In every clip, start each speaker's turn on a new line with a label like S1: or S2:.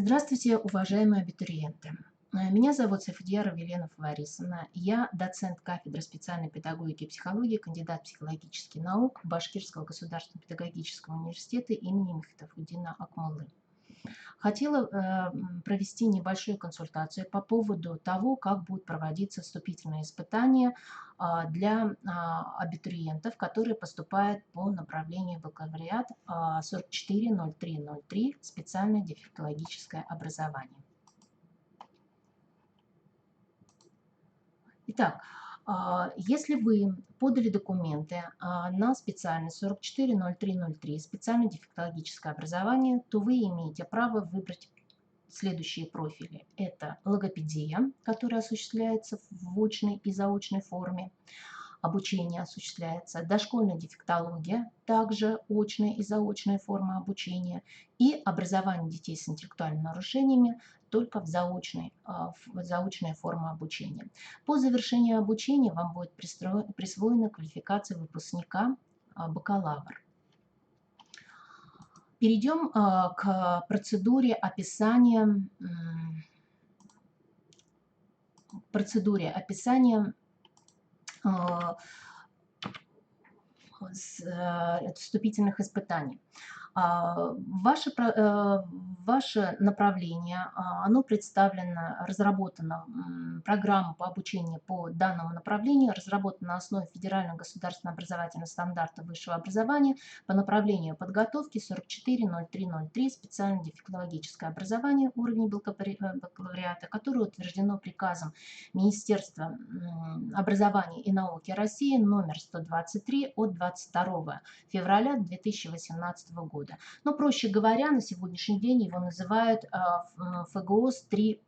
S1: Здравствуйте, уважаемые абитуриенты. Меня зовут Сайфудьярова Елена Фаварисовна. Я доцент кафедры специальной педагогики и психологии, кандидат психологических наук Башкирского государственного педагогического университета имени Мухитафуддина Акмуллы. Хотела провести небольшую консультацию по поводу того, как будут проводиться вступительные испытания для абитуриентов, которые поступают по направлению бакалавриат 440303 специальное дефектологическое образование. Итак, если вы подали документы на специальность 440303 специальное дефектологическое образование, то вы имеете право выбрать следующие профили. Это логопедия, которая осуществляется в очной и заочной форме. Обучение осуществляется. Дошкольная дефектология, также очная и заочная форма обучения. И образование детей с интеллектуальными нарушениями только в заочная форма обучения. По завершении обучения вам будет присвоена квалификация выпускника бакалавр. Перейдем к процедуре описания вступительных испытаний. Ваше направление, оно представлено, разработана программа по обучению по данному направлению, разработана на основе федерального государственного образовательного стандарта высшего образования по направлению подготовки 440303 специальное дефектологическое образование уровня бакалавриата, которое утверждено приказом Министерства образования и науки России номер 123 от 22 февраля 2018 года. Но, проще говоря, на сегодняшний день его называют ФГОС 3++,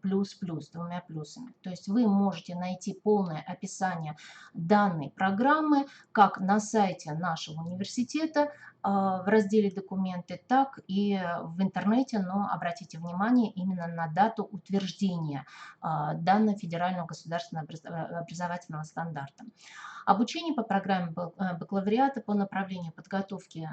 S1: двумя плюсами. То есть вы можете найти полное описание данной программы как на сайте нашего университета в разделе «Документы», так и в интернете, но обратите внимание именно на дату утверждения данного федерального государственного образовательного стандарта. Обучение по программе бакалавриата по направлению подготовки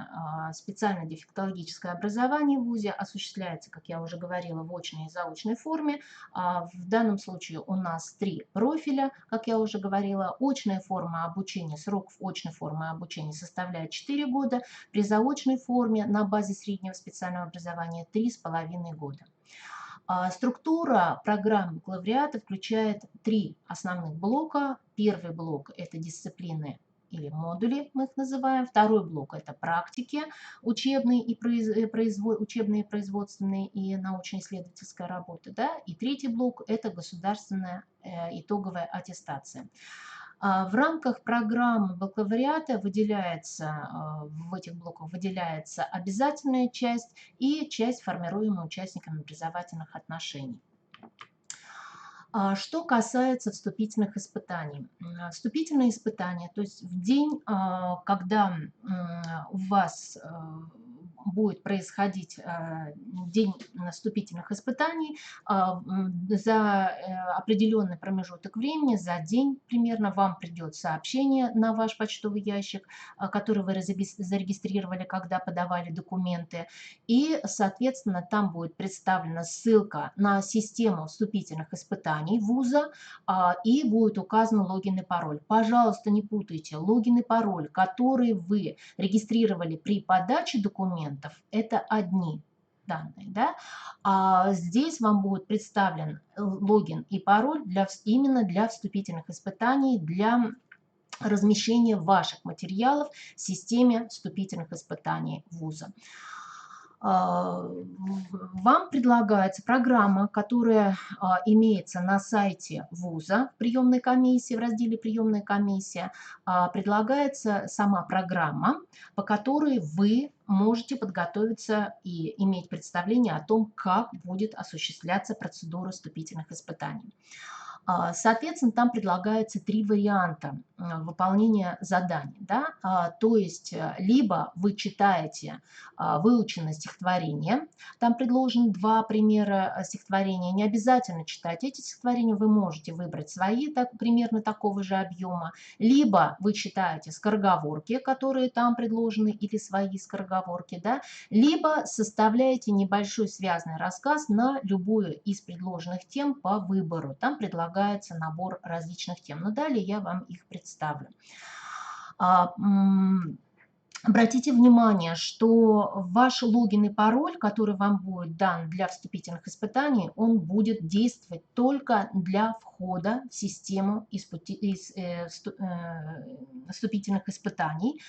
S1: специальное дефектологическое образование в ВУЗе осуществляется, как я уже говорила, в очной и заочной форме. В данном случае у нас 3 профиля, как я уже говорила. Очная форма обучения, срок очной формы обучения составляет 4 года, при заочной форме на базе среднего специального образования 3,5 года. Структура программы бакалавриата включает 3 основных блока. Первый блок – это дисциплины или модули, мы их называем. Второй блок – это практики, учебные, производственные и научно-исследовательская работа. Да? И третий блок – это государственная итоговая аттестация. В рамках программы бакалавриата в этих блоках выделяется обязательная часть и часть, формируемая участниками образовательных отношений. Что касается вступительных испытаний. Вступительные испытания, то есть в день, когда у вас будет происходить день вступительных испытаний, за определенный промежуток времени, за день примерно, вам придет сообщение на ваш почтовый ящик, который вы зарегистрировали, когда подавали документы, и, соответственно, там будет представлена ссылка на систему вступительных испытаний вуза, и будет указан логин и пароль. Пожалуйста, не путайте логин и пароль, которые вы регистрировали при подаче документов, это одни данные, да? А здесь вам будет представлен логин и пароль именно для вступительных испытаний, для размещения ваших материалов в системе вступительных испытаний вуза. Вам предлагается программа, которая имеется на сайте вуза в приемной комиссии, в разделе «Приемная комиссия». Предлагается сама программа, по которой вы можете подготовиться и иметь представление о том, как будет осуществляться процедура вступительных испытаний. Соответственно, там предлагается 3 варианта выполнения заданий. Да? То есть, либо вы читаете выученное стихотворение, там предложены 2 примера стихотворения, не обязательно читать эти стихотворения, вы можете выбрать свои примерно такого же объема, либо вы читаете скороговорки, которые там предложены, или свои скороговорки, да? Либо составляете небольшой связанный рассказ на любую из предложенных тем по выбору. Там предлагается набор различных тем. Но далее я вам их представлю. Обратите внимание, что ваш логин и пароль, который вам будет дан для вступительных испытаний, он будет действовать только для входа в систему вступительных испытаний.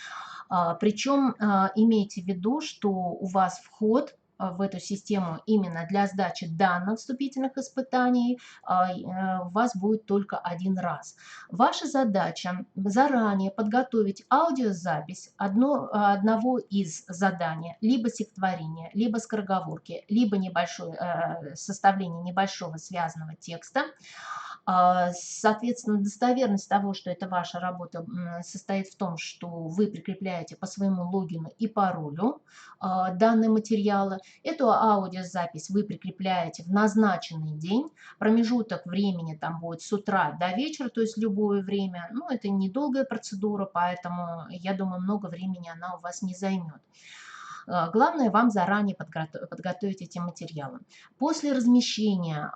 S1: Причем имейте в виду, что у вас вход в эту систему именно для сдачи данных вступительных испытаний у вас будет только один раз. Ваша задача заранее подготовить аудиозапись одного из заданий, либо стихотворения, либо скороговорки, либо составление небольшого связанного текста. Соответственно, достоверность того, что это ваша работа, состоит в том, что вы прикрепляете по своему логину и паролю данные материалы. Эту аудиозапись вы прикрепляете в назначенный день. Промежуток времени там будет с утра до вечера, то есть любое время. Но это недолгая процедура, поэтому, я думаю, много времени она у вас не займет. Главное вам заранее подготовить эти материалы. После размещения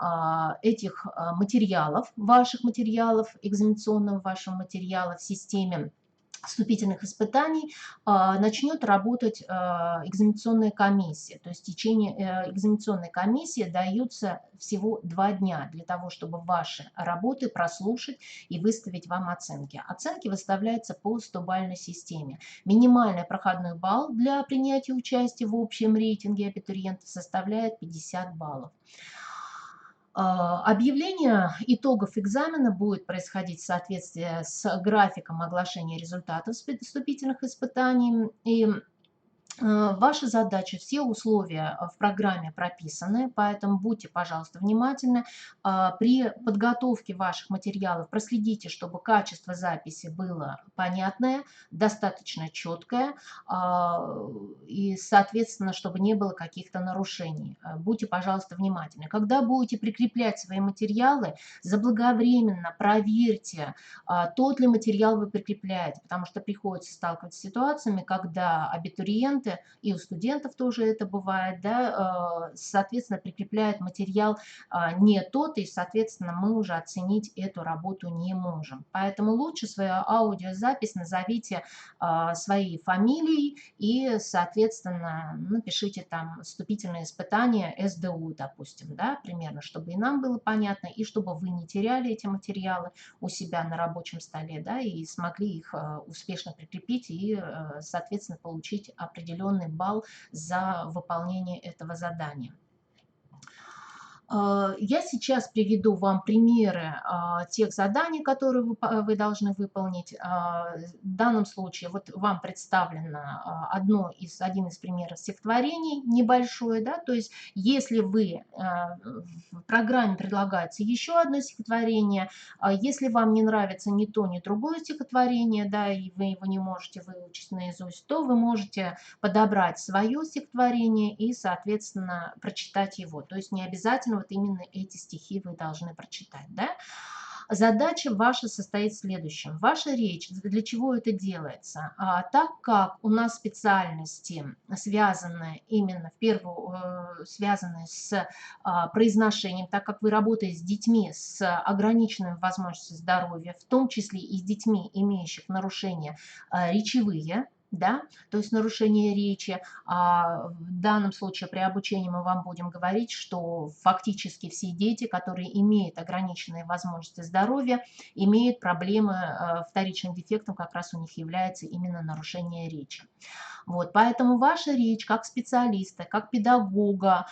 S1: этих материалов, ваших материалов, экзаменационного вашего материала в системе вступительных испытаний начнет работать экзаменационная комиссия. То есть в течение экзаменационной комиссии даются всего 2 дня для того, чтобы ваши работы прослушать и выставить вам оценки. Оценки выставляются по 100-бальной системе. Минимальный проходной балл для принятия участия в общем рейтинге абитуриентов составляет 50 баллов. Объявление итогов экзамена будет происходить в соответствии с графиком оглашения результатов вступительных испытаний. И ваша задача, все условия в программе прописаны, поэтому будьте, пожалуйста, внимательны. При подготовке ваших материалов проследите, чтобы качество записи было понятное, достаточно четкое и, соответственно, чтобы не было каких-то нарушений. Будьте, пожалуйста, внимательны. Когда будете прикреплять свои материалы, заблаговременно проверьте, тот ли материал вы прикрепляете, потому что приходится сталкиваться с ситуациями, когда абитуриенты, и у студентов тоже это бывает, да, соответственно, прикрепляют материал не тот, и, соответственно, мы уже оценить эту работу не можем. Поэтому лучше свою аудиозапись назовите своей фамилией и, соответственно, напишите там вступительные испытания СДУ, допустим, да, примерно, чтобы и нам было понятно, и чтобы вы не теряли эти материалы у себя на рабочем столе, да, и смогли их успешно прикрепить и, соответственно, получить определенный балл за выполнение этого задания. Я сейчас приведу вам примеры тех заданий, которые вы должны выполнить. В данном случае вот вам представлено один из примеров стихотворений небольшое, да, то есть если в программе предлагается еще одно стихотворение, если вам не нравится ни то, ни другое стихотворение, да, и вы его не можете выучить наизусть, то вы можете подобрать свое стихотворение и, соответственно, прочитать его. То есть не обязательно вот именно эти стихи вы должны прочитать, да? Задача ваша состоит в следующем. Ваша речь, для чего это делается? Так как у нас специальности связанные именно связанные с произношением, так как вы работаете с детьми с ограниченными возможностями здоровья, в том числе и с детьми, имеющих нарушения речевые, да, то есть нарушение речи. В данном случае при обучении мы вам будем говорить, что фактически все дети, которые имеют ограниченные возможности здоровья, имеют проблемы вторичным дефектом, как раз у них является именно нарушение речи. Вот, поэтому ваша речь как специалиста, как педагога,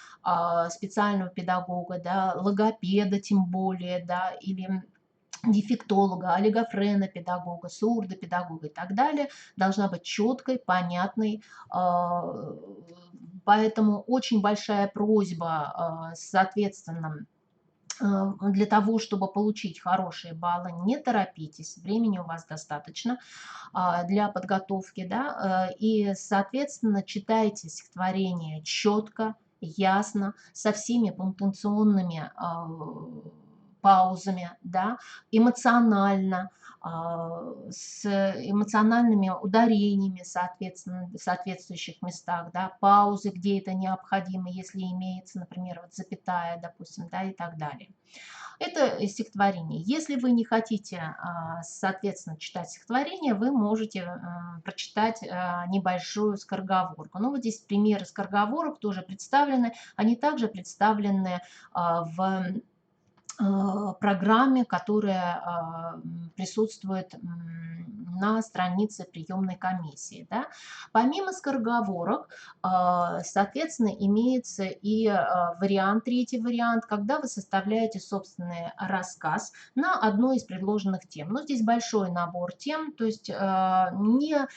S1: специального педагога, да, логопеда тем более, да, или дефектолога, олигофрена педагога, сурдопедагога и так далее, должна быть четкой, понятной. Поэтому очень большая просьба, соответственно, Для того, чтобы получить хорошие баллы, не торопитесь, времени у вас достаточно для подготовки, да, и, соответственно, читайте стихотворение четко, ясно, со всеми пунктуационными паузами, да, эмоционально, с эмоциональными ударениями, соответственно, в соответствующих местах, да, паузы, где это необходимо, если имеется, например, вот запятая, допустим, да, и так далее. Это стихотворение. Если вы не хотите, соответственно, читать стихотворение, вы можете прочитать небольшую скороговорку. Ну, вот здесь примеры скороговорок тоже представлены. Они также представлены в программе, которая присутствует на странице приемной комиссии. Да. Помимо скороговорок, соответственно, имеется и вариант, третий вариант, когда вы составляете собственный рассказ на одной из предложенных тем. Но здесь большой набор тем, то есть не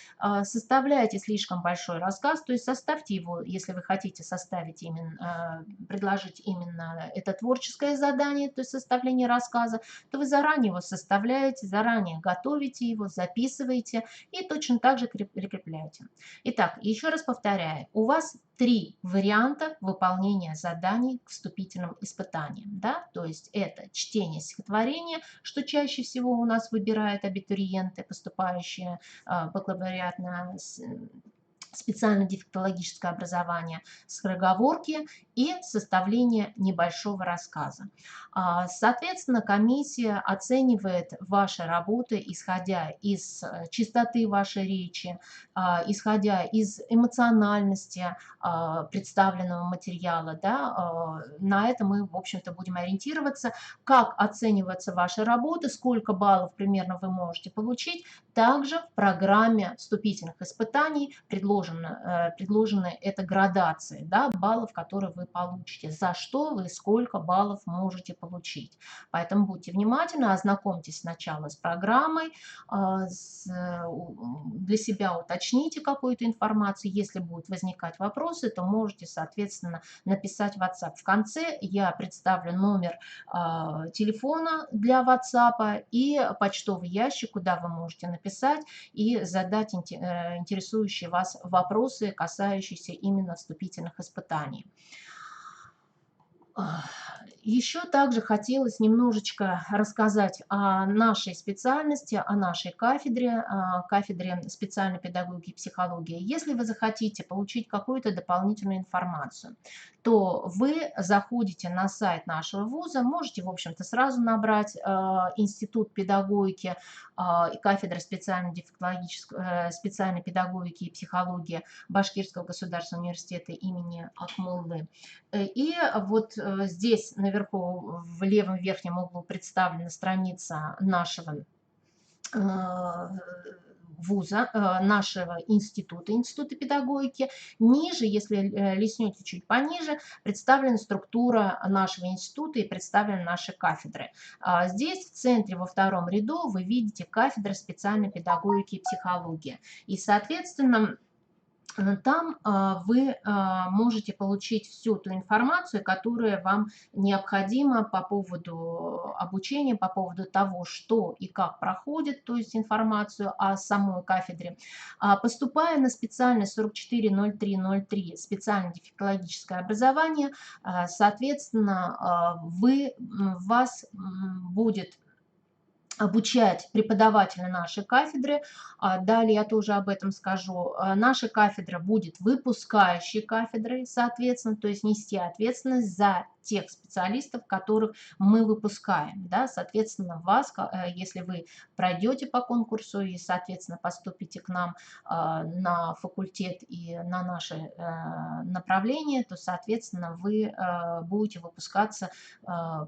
S1: составляйте слишком большой рассказ, то есть составьте его, если вы хотите составить именно, предложить именно это творческое задание, то есть составление рассказа, то вы заранее его составляете, заранее готовите его, записываете и точно так же прикрепляете. Итак, еще раз повторяю, у вас 3 варианта выполнения заданий к вступительным испытаниям. Да? То есть это чтение стихотворения, что чаще всего у нас выбирают абитуриенты, поступающие в бакалавриат на специально-дефектологическое образование, скороговорки и составление небольшого рассказа. Соответственно, комиссия оценивает ваши работы, исходя из чистоты вашей речи, исходя из эмоциональности представленного материала. Да, на это мы, в общем-то, будем ориентироваться. Как оцениваются ваши работы, сколько баллов примерно вы можете получить. Также в программе вступительных испытаний предложены это градации, да, баллов, которые вы получите, за что вы сколько баллов можете получить. Поэтому будьте внимательны, ознакомьтесь сначала с программой, для себя уточните какую-то информацию. Если будут возникать вопросы, то можете, соответственно, написать в WhatsApp. В конце я представлю номер телефона для WhatsApp и почтовый ящик, куда вы можете написать и задать интересующие вас вопросы, касающиеся именно вступительных испытаний. Еще также хотелось немножечко рассказать о нашей специальности, о нашей кафедре, кафедре специальной педагогики и психологии. Если вы захотите получить какую-то дополнительную информацию, то вы заходите на сайт нашего вуза, можете, в общем-то, сразу набрать Институт педагогики и кафедра специальной педагогики и психологии Башкирского государственного университета имени Акмуллы. И вот здесь наверху в левом верхнем углу представлена страница нашего вуза, нашего института педагогики. Ниже, если листнете чуть пониже, представлена структура нашего института и представлены наши кафедры. Здесь в центре во втором ряду вы видите кафедру специальной педагогики и психологии. И, соответственно, там вы можете получить всю ту информацию, которая вам необходима по поводу обучения, по поводу того, что и как проходит, то есть информацию о самой кафедре. Поступая на специальность 440303, специальное дефектологическое образование, соответственно, вас будет обучать преподаватели нашей кафедры. Далее я тоже об этом скажу. Наша кафедра будет выпускающей кафедрой, соответственно, то есть нести ответственность за тех специалистов, которых мы выпускаем. Да? Соответственно, вас, если вы пройдете по конкурсу и, соответственно, поступите к нам на факультет и на наше направление, то, соответственно, вы будете выпускаться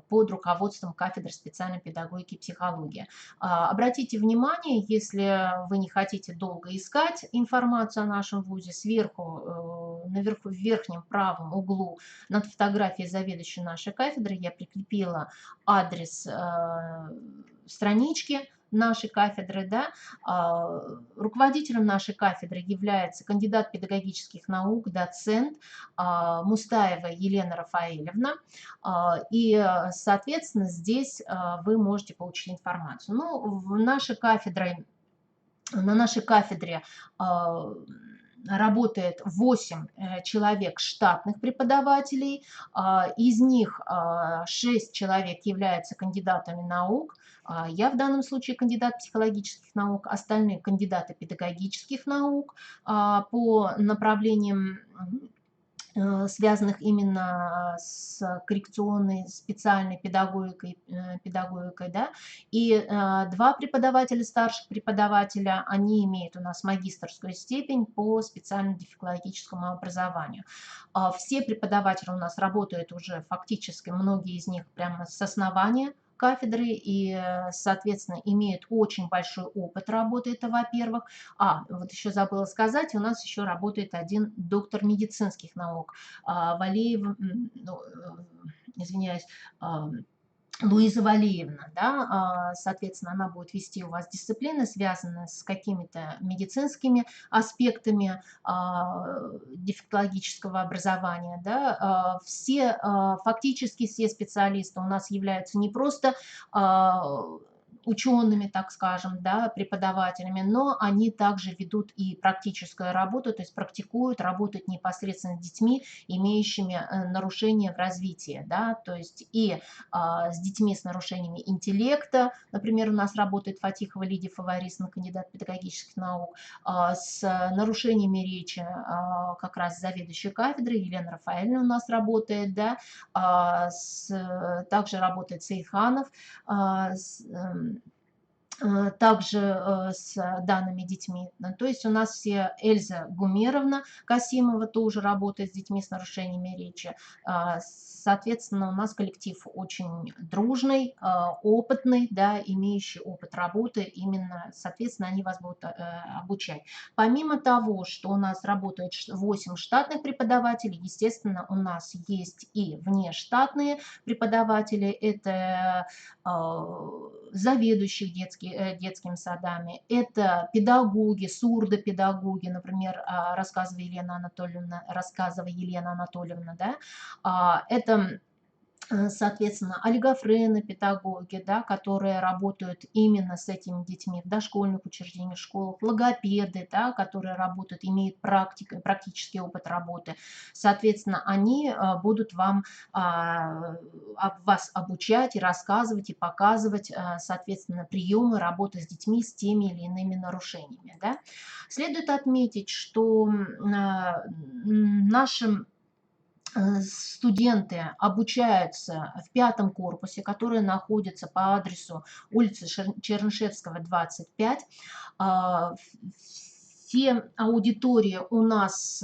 S1: под руководством кафедры специальной педагогики и психологии. Обратите внимание, если вы не хотите долго искать информацию о нашем вузе, сверху, наверху, в верхнем правом углу над фотографией заведующей нашей кафедры я прикрепила адрес странички, нашей кафедры, да, руководителем нашей кафедры является кандидат педагогических наук, доцент Мустаева Елена Рафаэлевна. И, соответственно, здесь вы можете получить информацию. Ну, на нашей кафедре работает 8 человек штатных преподавателей, из них 6 человек являются кандидатами наук. Я в данном случае кандидат психологических наук, остальные кандидаты педагогических наук по направлениям, связанных именно с коррекционной, специальной педагогикой, да. И 2 преподавателя, старших преподавателя, они имеют у нас магистерскую степень по специально-дефектологическому образованию. Все преподаватели у нас работают уже фактически, многие из них прямо с основания кафедры и, соответственно, имеют очень большой опыт работы, это во-первых. Вот еще забыла сказать, у нас еще работает один доктор медицинских наук, Валеев, извиняюсь, Луиза Валеевна, да, соответственно, она будет вести у вас дисциплины, связанные с какими-то медицинскими аспектами дефектологического образования, да. Фактически все специалисты у нас являются не просто учеными, так скажем, да, преподавателями, но они также ведут и практическую работу, то есть практикуют, работают непосредственно с детьми, имеющими нарушения в развитии, да, то есть и с детьми с нарушениями интеллекта, например, у нас работает Фатихова Лидия Фаворисовна, кандидат педагогических наук, с нарушениями речи как раз заведующей кафедрой Елена Рафаэльевна у нас работает, да, также работает Сейханов, также с данными детьми. То есть у нас все Эльза Гумеровна Касимова тоже работает с детьми с нарушениями речи. Соответственно, у нас коллектив очень дружный, опытный, да, имеющий опыт работы. Именно, соответственно, они вас будут обучать. Помимо того, что у нас работает 8 штатных преподавателей, естественно, у нас есть и внештатные преподаватели. Это заведующих детскими садами, это педагоги, сурдопедагоги, например, рассказывая Елена Анатольевна, да, это, соответственно, олигофрены, педагоги, да, которые работают именно с этими детьми в дошкольных учреждениях, школах, логопеды, да, которые работают, имеют практический опыт работы. Соответственно, они будут вас обучать и рассказывать, и показывать, соответственно, приемы работы с детьми с теми или иными нарушениями. Да. Следует отметить, что нашим студенты обучаются в 5 корпусе, который находится по адресу улицы Чернышевского, 25. Все аудитории у нас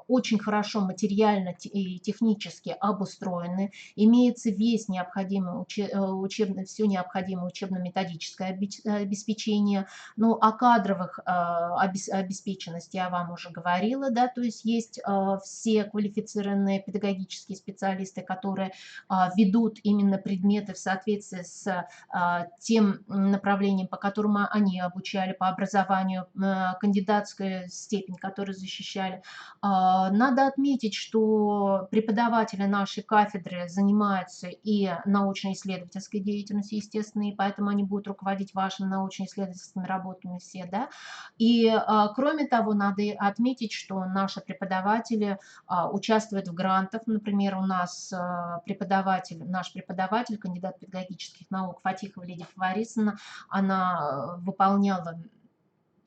S1: очень хорошо материально и технически обустроены. Имеется весь необходимый все необходимое учебно-методическое обеспечение. Ну, о кадровых обеспеченности я вам уже говорила, да, то есть есть все квалифицированные педагогические специалисты, которые ведут именно предметы в соответствии с тем направлением, по которому они обучали по образованию, кандидатскую степень, которую защищали. Надо отметить, что преподаватели нашей кафедры занимаются и научно-исследовательской деятельностью, естественно, и поэтому они будут руководить вашими научно-исследовательскими работами все, да. И, кроме того, надо отметить, что наши преподаватели участвуют в грантах. Например, у нас наш преподаватель, кандидат педагогических наук Фатихова Лидия Фаворисовна, она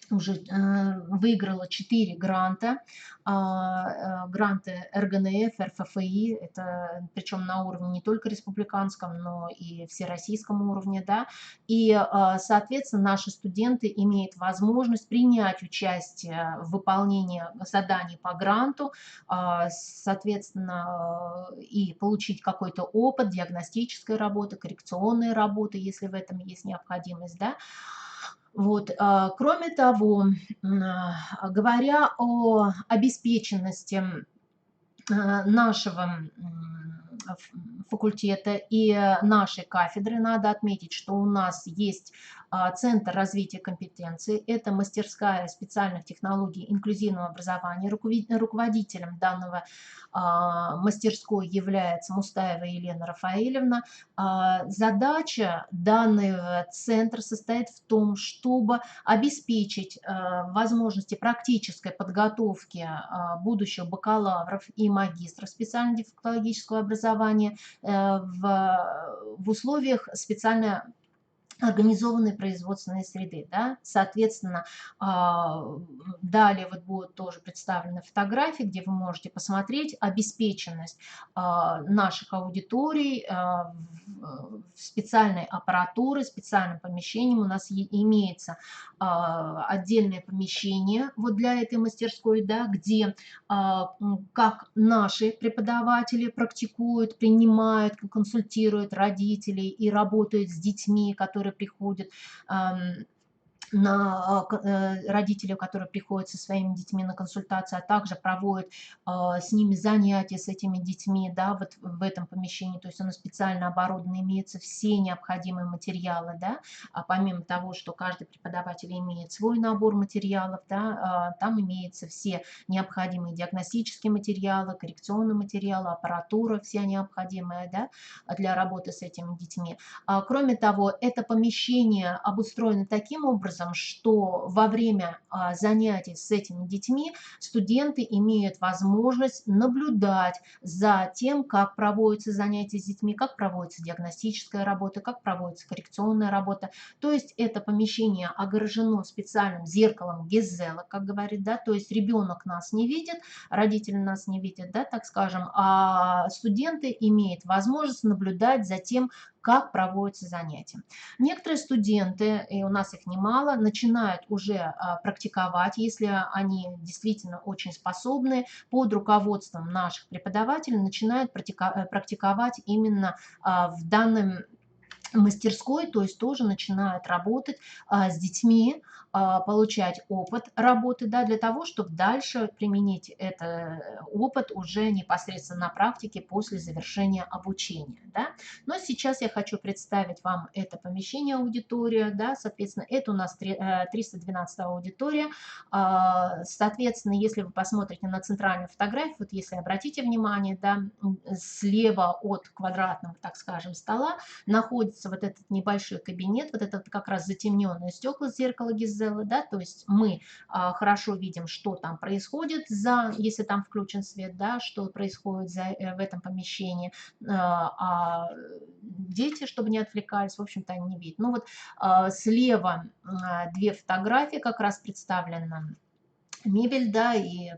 S1: выиграла 4 гранта, гранты РГНФ, РФФИ, это причем на уровне не только республиканском, но и всероссийском уровне, да, и, соответственно, наши студенты имеют возможность принять участие в выполнении заданий по гранту, соответственно, и получить какой-то опыт диагностической работы, коррекционной работы, если в этом есть необходимость, да. Вот. Кроме того, говоря о обеспеченности нашего факультета и нашей кафедры, надо отметить, что у нас есть Центр развития компетенций, это мастерская специальных технологий инклюзивного образования. Руководителем данного мастерской является Мустаева Елена Рафаэлевна. Задача данного центра состоит в том, чтобы обеспечить возможности практической подготовки будущих бакалавров и магистров специально-дефектологического образования в условиях специально организованной производственной среды, да, соответственно, далее вот будут тоже представлены фотографии, где вы можете посмотреть обеспеченность наших аудиторий специальной аппаратурой, специальным помещением. У нас имеется отдельное помещение вот для этой мастерской, да, где как наши преподаватели практикуют, принимают, консультируют родителей и работают с детьми, которые приходят родителей, которые приходят со своими детьми на консультации, а также проводят с ними занятия с этими детьми, да, вот в этом помещении. То есть оно специально оборудовано, имеются все необходимые материалы, да, помимо того, что каждый преподаватель имеет свой набор материалов, да, там имеются все необходимые диагностические материалы, коррекционные материалы, аппаратура вся необходимая, да, для работы с этими детьми. Кроме того, это помещение обустроено таким образом, что во время занятий с этими детьми студенты имеют возможность наблюдать за тем, как проводятся занятия с детьми, как проводится диагностическая работа, как проводится коррекционная работа. То есть это помещение огорожено специальным зеркалом Гезела, как говорит, да, то есть ребенок нас не видит, родители нас не видят, да, так скажем, а студенты имеют возможность наблюдать за тем, как проводятся занятия. Некоторые студенты, и у нас их немало, начинают уже практиковать, если они действительно очень способны, под руководством наших преподавателей начинают практиковать именно в данном мастерской, то есть тоже начинают работать с детьми, получать опыт работы, да, для того, чтобы дальше применить этот опыт уже непосредственно на практике после завершения обучения. Да. Но сейчас я хочу представить вам это помещение, аудитория, да, соответственно, это у нас 312 аудитория. Соответственно, если вы посмотрите на центральную фотографию, вот если обратите внимание, да, слева от квадратного, так скажем, стола находится вот этот небольшой кабинет, вот это как раз затемненные стекла зеркала Гизела, да, то есть мы хорошо видим, что там происходит, если там включен свет, да, что происходит в этом помещении, а дети, чтобы не отвлекались, в общем-то, они не видят. Ну вот слева две фотографии как раз представлены. Мебель, да, и,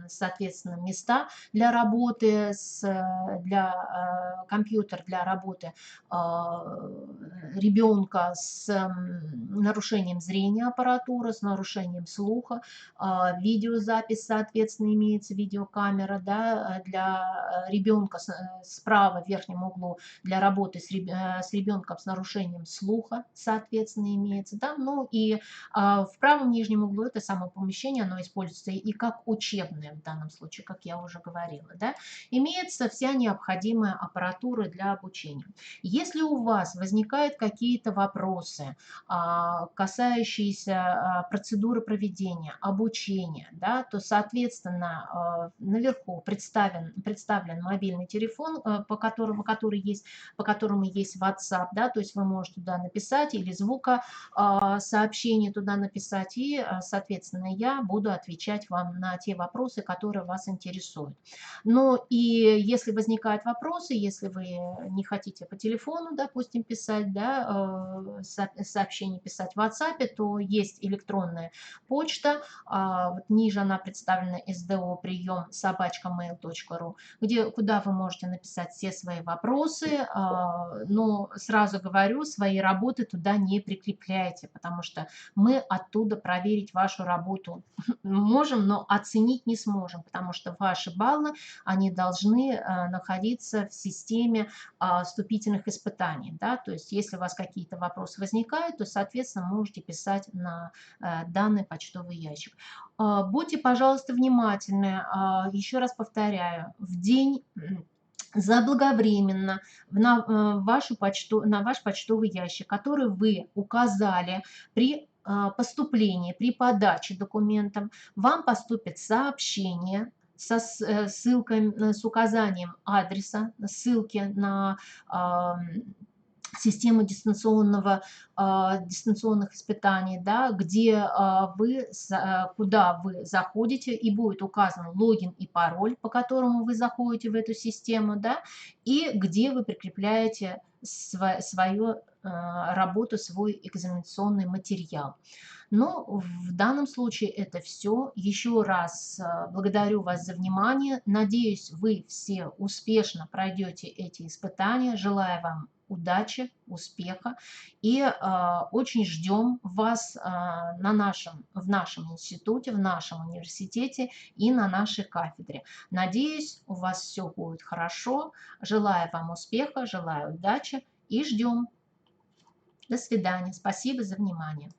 S1: соответственно, места для работы, для компьютер для работы ребенка с нарушением зрения аппаратуры, с нарушением слуха, видеозапись, соответственно, имеется видеокамера, да, для ребенка справа в верхнем углу для работы с ребенком с нарушением слуха, соответственно, имеется, да, ну и в правом нижнем углу это само помещение, оно используется и как учебное в данном случае, как я уже говорила, да, имеется вся необходимая аппаратура для обучения. Если у вас возникают какие-то вопросы, касающиеся процедуры проведения, обучения, да, то, соответственно, наверху представлен мобильный телефон, по которому есть WhatsApp, да, то есть вы можете туда написать или сообщение туда написать, и, соответственно, я буду отвечать вам на те вопросы, которые вас интересуют. Но и если возникают вопросы, если вы не хотите по телефону, допустим, писать, да, сообщение писать в WhatsApp, то есть электронная почта, вот ниже она представлена sdo прием @mail.ru, куда вы можете написать все свои вопросы, но сразу говорю, свои работы туда не прикрепляйте, потому что мы оттуда проверить вашу работу можем, но оценить не сможем, потому что ваши баллы, они должны находиться в системе вступительных испытаний, да, то есть если у вас какие-то вопросы возникают, то, соответственно, можете писать на данный почтовый ящик. Будьте, пожалуйста, внимательны, еще раз повторяю, в день заблаговременно на ваш почтовый ящик, который вы указали при поступлении, при подаче документов, вам поступит сообщение ссылкой, с указанием адреса, ссылки на систему дистанционных испытаний, да, где куда вы заходите, и будет указан логин и пароль, по которому вы заходите в эту систему, да, и где вы прикрепляете свою работу, свой экзаменационный материал. Но в данном случае это все. Еще раз благодарю вас за внимание. Надеюсь, вы все успешно пройдете эти испытания. Желаю вам удачи, успеха и очень ждем вас в нашем институте, в нашем университете и на нашей кафедре. Надеюсь, у вас все будет хорошо. Желаю вам успеха, желаю удачи и ждем. До свидания. Спасибо за внимание.